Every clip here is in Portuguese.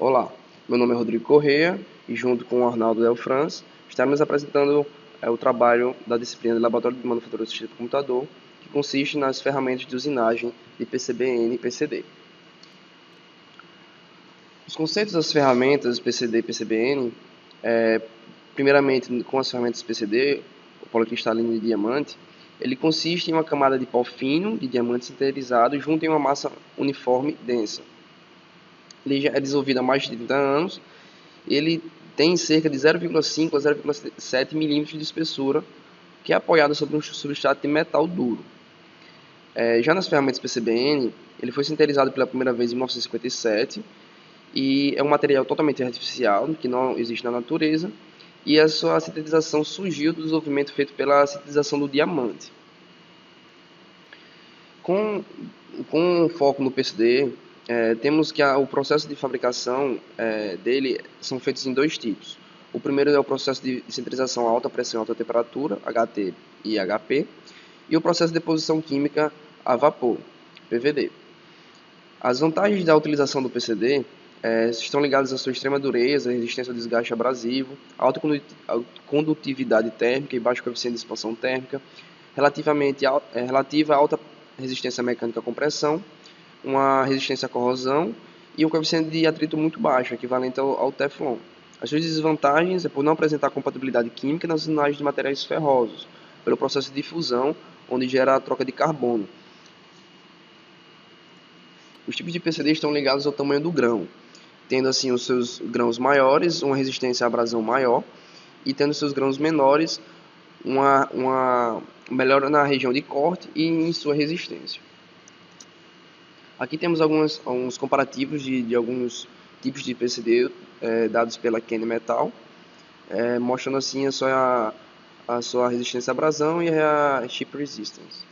Olá, meu nome é Rodrigo Corrêa e junto com o Arnaldo Delfrance estaremos apresentando o trabalho da disciplina de Laboratório de Manufatura Assistida por Computador, que consiste nas ferramentas de usinagem de PCB-N e PCD. Os conceitos das ferramentas PCD e PCB-N, primeiramente com as ferramentas PCD, o policristalino de diamante, ele consiste em uma camada de pó fino de diamante sinterizado junto em uma massa uniforme densa. Ele já é desenvolvido há mais de 30 anos. Ele tem cerca de 0,5 a 0,7 milímetros de espessura, que é apoiado sobre um substrato de metal duro. Já nas ferramentas PCB-N, ele foi sintetizado pela primeira vez em 1957 e é um material totalmente artificial, que não existe na natureza, e a sua sintetização surgiu do desenvolvimento feito pela sintetização do diamante. Com foco no PCD, temos que o processo de fabricação dele são feitos em dois tipos. O primeiro é o processo de sintetização a alta pressão e alta temperatura, HT e HP, e o processo de deposição química a vapor, PVD. As vantagens da utilização do PCD estão ligadas à sua extrema dureza, resistência ao desgaste abrasivo, alta condutividade térmica e baixo coeficiente de expansão térmica, relativa a alta resistência mecânica à compressão, uma resistência à corrosão e um coeficiente de atrito muito baixo, equivalente ao Teflon. As suas desvantagens é por não apresentar compatibilidade química nas usinagens de materiais ferrosos, pelo processo de fusão, onde gera a troca de carbono. Os tipos de PCD estão ligados ao tamanho do grão, tendo assim os seus grãos maiores, uma resistência à abrasão maior, e tendo seus grãos menores, uma melhora na região de corte e em sua resistência. Aqui temos alguns comparativos de alguns tipos de PCD dados pela Kennametal, mostrando assim a sua resistência à abrasão e a chip resistance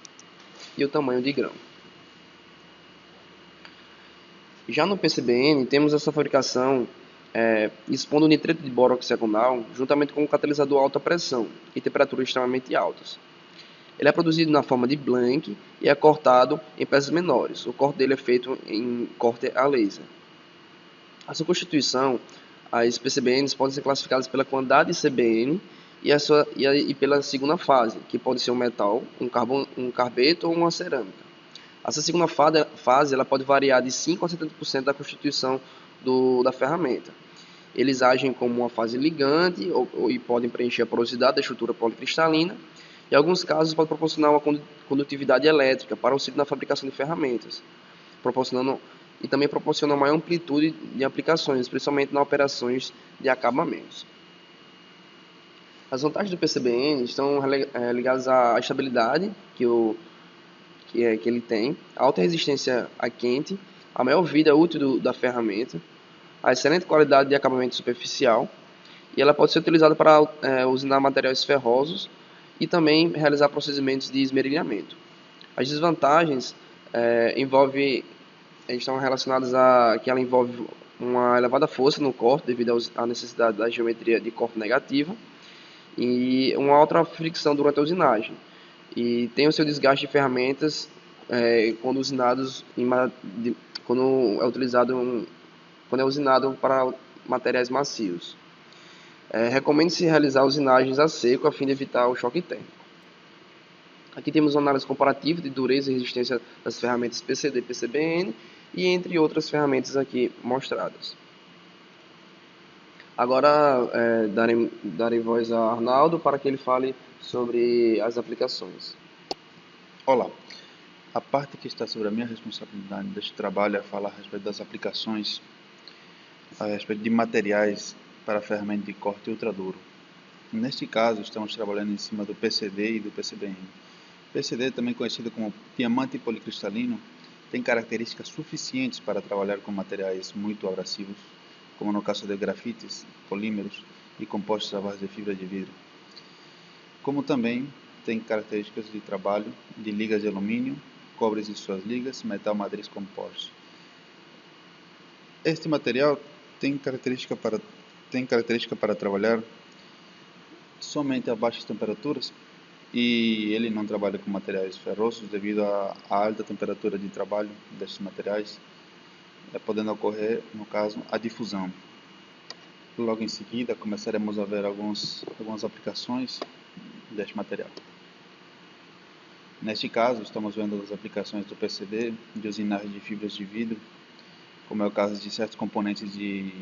e o tamanho de grão. Já no PCB-N temos essa fabricação expondo o nitreto de boro hexagonal juntamente com um catalisador a alta pressão e temperaturas extremamente altas. Ele é produzido na forma de blank e é cortado em peças menores. O corte dele é feito em corte a laser. A sua constituição, as PCBNs podem ser classificadas pela quantidade de CBN e pela segunda fase, que pode ser um metal, um carbeto ou uma cerâmica. Essa segunda fase ela pode variar de 5 a 70% da constituição da ferramenta. Eles agem como uma fase ligante e podem preencher a porosidade da estrutura policristalina. Em alguns casos, pode proporcionar uma condutividade elétrica para auxílio na fabricação de ferramentas, e também proporciona maior amplitude de aplicações, principalmente nas operações de acabamentos. As vantagens do PCB-N estão ligadas à estabilidade que ele tem, a alta resistência a quente, a maior vida útil da ferramenta, a excelente qualidade de acabamento superficial, e ela pode ser utilizada para usinar materiais ferrosos e também realizar procedimentos de esmerilhamento. As desvantagens estão relacionadas a que ela envolve uma elevada força no corte devido à necessidade da geometria de corte negativa e uma alta fricção durante a usinagem. E tem o seu desgaste de ferramentas quando é usinado para materiais macios. Recomenda-se realizar usinagens a seco a fim de evitar o choque térmico. Aqui temos uma análise comparativa de dureza e resistência das ferramentas PCD e PCB-N e entre outras ferramentas aqui mostradas. Agora darei voz a Arnaldo para que ele fale sobre as aplicações. Olá, a parte que está sobre a minha responsabilidade deste trabalho é falar a respeito das aplicações, a respeito de materiais para a ferramenta de corte ultraduro. Neste caso, estamos trabalhando em cima do PCD e do PCB-N. PCD, também conhecido como diamante policristalino, tem características suficientes para trabalhar com materiais muito abrasivos, como no caso de grafites, polímeros e compostos à base de fibra de vidro. Como também tem características de trabalho de ligas de alumínio, cobres e suas ligas, metal matriz composto. Este material tem característica para trabalhar somente a baixas temperaturas e ele não trabalha com materiais ferrosos devido à alta temperatura de trabalho destes materiais podendo ocorrer, no caso, a difusão. Logo em seguida, começaremos a ver algumas aplicações deste material. Neste caso, estamos vendo as aplicações do PCD, de usinagem de fibras de vidro, como é o caso de certos componentes de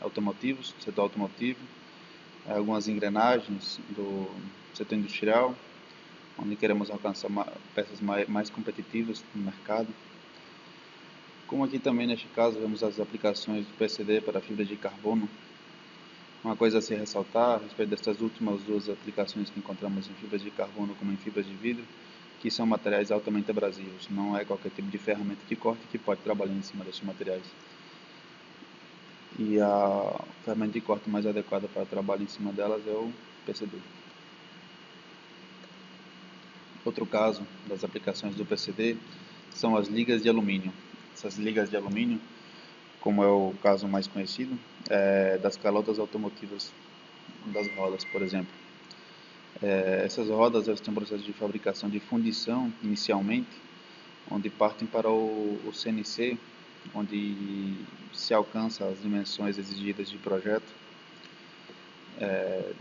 automotivos, do setor automotivo, algumas engrenagens do setor industrial, onde queremos alcançar peças mais competitivas no mercado. Como aqui também neste caso vemos as aplicações do PCD para fibra de carbono. Uma coisa a se ressaltar a respeito destas últimas duas aplicações que encontramos em fibras de carbono como em fibras de vidro, que são materiais altamente abrasivos, não é qualquer tipo de ferramenta de corte que pode trabalhar em cima destes materiais. E a ferramenta de corte mais adequada para trabalho em cima delas é o PCD. Outro caso das aplicações do PCD são as ligas de alumínio. Essas ligas de alumínio, como é o caso mais conhecido, das calotas automotivas das rodas, por exemplo. Essas rodas elas têm um processo de fabricação de fundição inicialmente, onde partem para o CNC, onde se alcança as dimensões exigidas de projeto,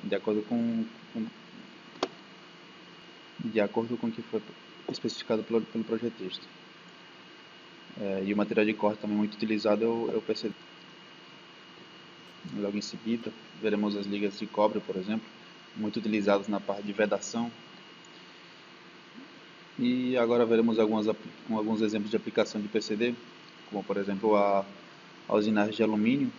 de acordo com o que foi especificado pelo projetista. E o material de corte também muito utilizado é o PCD. Logo em seguida, veremos as ligas de cobre, por exemplo, muito utilizadas na parte de vedação. E agora veremos alguns exemplos de aplicação de PCD, como por exemplo a usinagem de alumínio,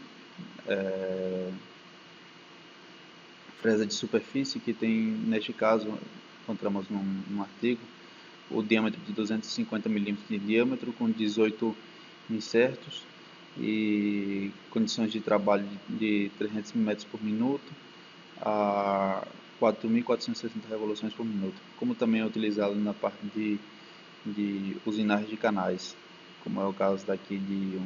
fresa de superfície, que tem, neste caso, encontramos num artigo, o diâmetro de 250 mm de diâmetro com 18 insertos e condições de trabalho de 300 metros por minuto a 4.460 revoluções por minuto, como também é utilizado na parte de usinagem de canais, como é o caso daqui de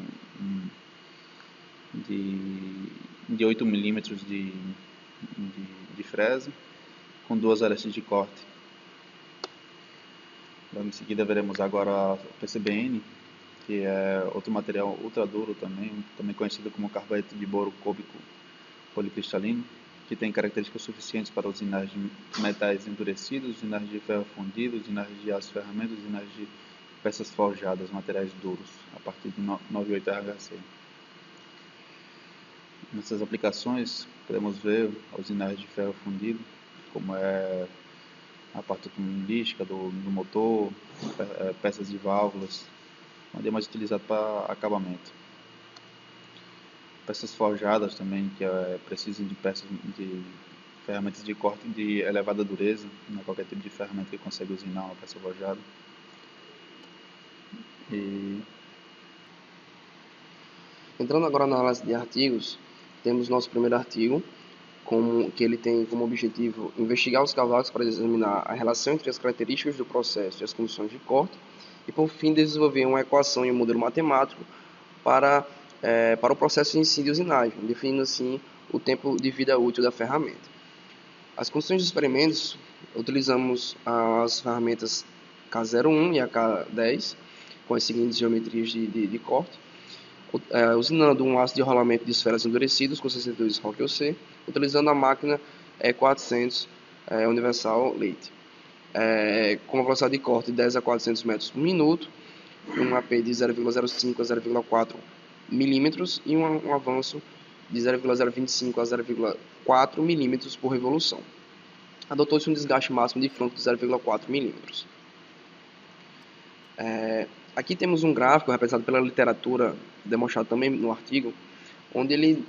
8 milímetros de fresa com 2 arestas de corte. Logo em seguida veremos agora o PCBN, que é outro material ultra duro também conhecido como carbeto de boro cúbico policristalino, que tem características suficientes para usinagem de metais endurecidos, usinagem de ferro fundido, usinagem de aço ferramenta, usinagem de peças forjadas, materiais duros, a partir de 98 RHC. Nessas aplicações, podemos ver a usinagem de ferro fundido, como é a parte automobilística do motor, peças de válvulas, onde é mais utilizado para acabamento. Peças forjadas também, que precisam de ferramentas de corte de elevada dureza, não é qualquer tipo de ferramenta que consegue usinar uma peça forjada. Entrando agora na análise de artigos, temos nosso primeiro artigo, que ele tem como objetivo investigar os cavalos para examinar a relação entre as características do processo e as condições de corte, e por fim desenvolver uma equação e um modelo matemático para o processo em si de usinagem, definindo assim o tempo de vida útil da ferramenta. As condições de experimentos, utilizamos as ferramentas K01 e a K10, com as seguintes geometrias de corte, usinando um aço de rolamento de esferas endurecidas com 62 ROC-UC, utilizando a máquina E400 Universal Leite, com uma velocidade de corte de 10 a 400 metros por minuto, um AP de 0,05 a 0,4 milímetros e um avanço de 0,025 a 0,4 milímetros por revolução. Adotou-se um desgaste máximo de fronco de 0,4 milímetros. Aqui temos um gráfico representado pela literatura, demonstrado também no artigo, onde ele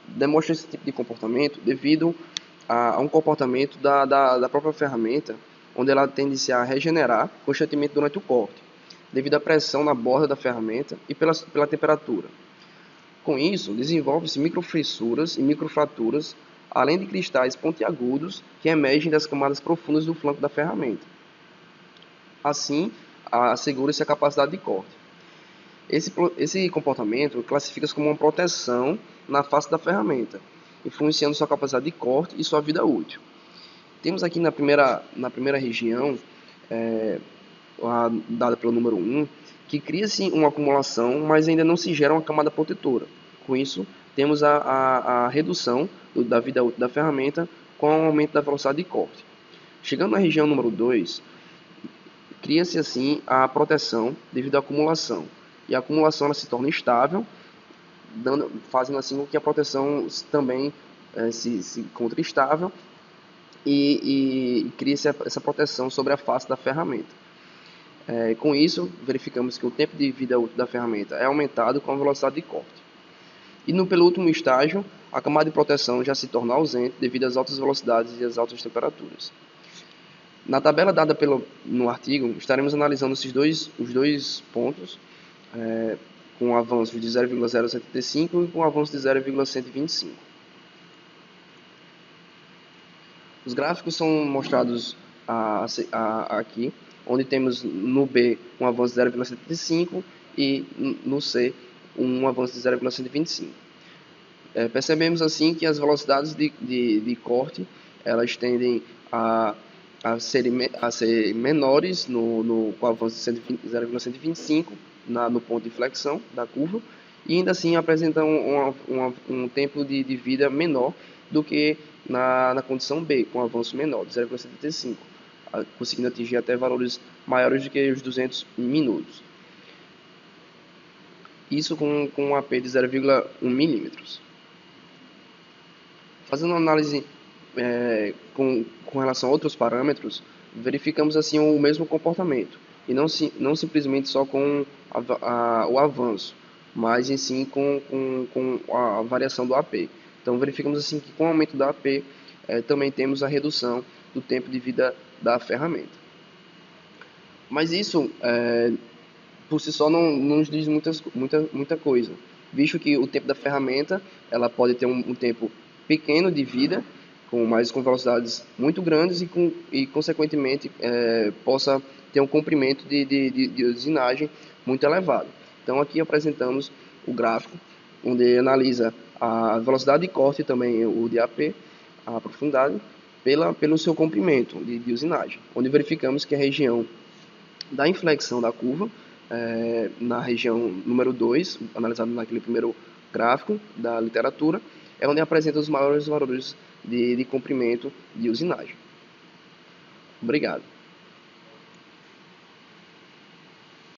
demonstra esse tipo de comportamento devido a um comportamento da própria ferramenta, onde ela tende a regenerar constantemente durante o corte, devido à pressão na borda da ferramenta e pela temperatura. Com isso, desenvolvem-se microfissuras e microfraturas, além de cristais pontiagudos que emergem das camadas profundas do flanco da ferramenta. Assim, assegura-se a capacidade de corte. Esse comportamento classifica-se como uma proteção na face da ferramenta, influenciando sua capacidade de corte e sua vida útil. Temos aqui na primeira região, dada pelo número 1, que cria-se uma acumulação, mas ainda não se gera uma camada protetora. Com isso, temos a redução da vida útil da ferramenta com o aumento da velocidade de corte. Chegando na região número 2, cria-se assim a proteção devido à acumulação. E a acumulação ela se torna estável, fazendo assim com que a proteção também se encontre estável e cria-se essa proteção sobre a face da ferramenta. Com isso, verificamos que o tempo de vida útil da ferramenta é aumentado com a velocidade de corte. E no penúltimo estágio, a camada de proteção já se torna ausente devido às altas velocidades e às altas temperaturas. Na tabela dada no artigo, estaremos analisando os dois pontos, com avanços de 0,075 e com avanço de 0,125. Os gráficos são mostrados aqui, onde temos no B um avanço de 0,75 e no C um avanço de 0,125. Percebemos assim que as velocidades de corte elas tendem a ser menores com o avanço de 0,125 no ponto de flexão da curva, e ainda assim apresentam um tempo de vida menor do que na condição B, com avanço menor, de 0,75, conseguindo atingir até valores maiores do que os 200 minutos. Isso com um AP de 0,1 milímetros. Fazendo uma análise com relação a outros parâmetros, verificamos assim o mesmo comportamento, e não simplesmente só com o avanço, mas em sim com a variação do AP. Então verificamos assim que com o aumento da AP também temos a redução do tempo de vida da ferramenta. Mas isso por si só não nos diz muita coisa, visto que o tempo da ferramenta ela pode ter um tempo pequeno de vida, com velocidades muito grandes e consequentemente, possa ter um comprimento de usinagem muito elevado. Então, aqui apresentamos o gráfico, onde analisa a velocidade de corte e também o de AP, a profundidade, pelo seu comprimento de usinagem, onde verificamos que a região da inflexão da curva, na região número 2, analisado naquele primeiro gráfico da literatura, é onde apresenta os maiores valores de comprimento de usinagem. Obrigado.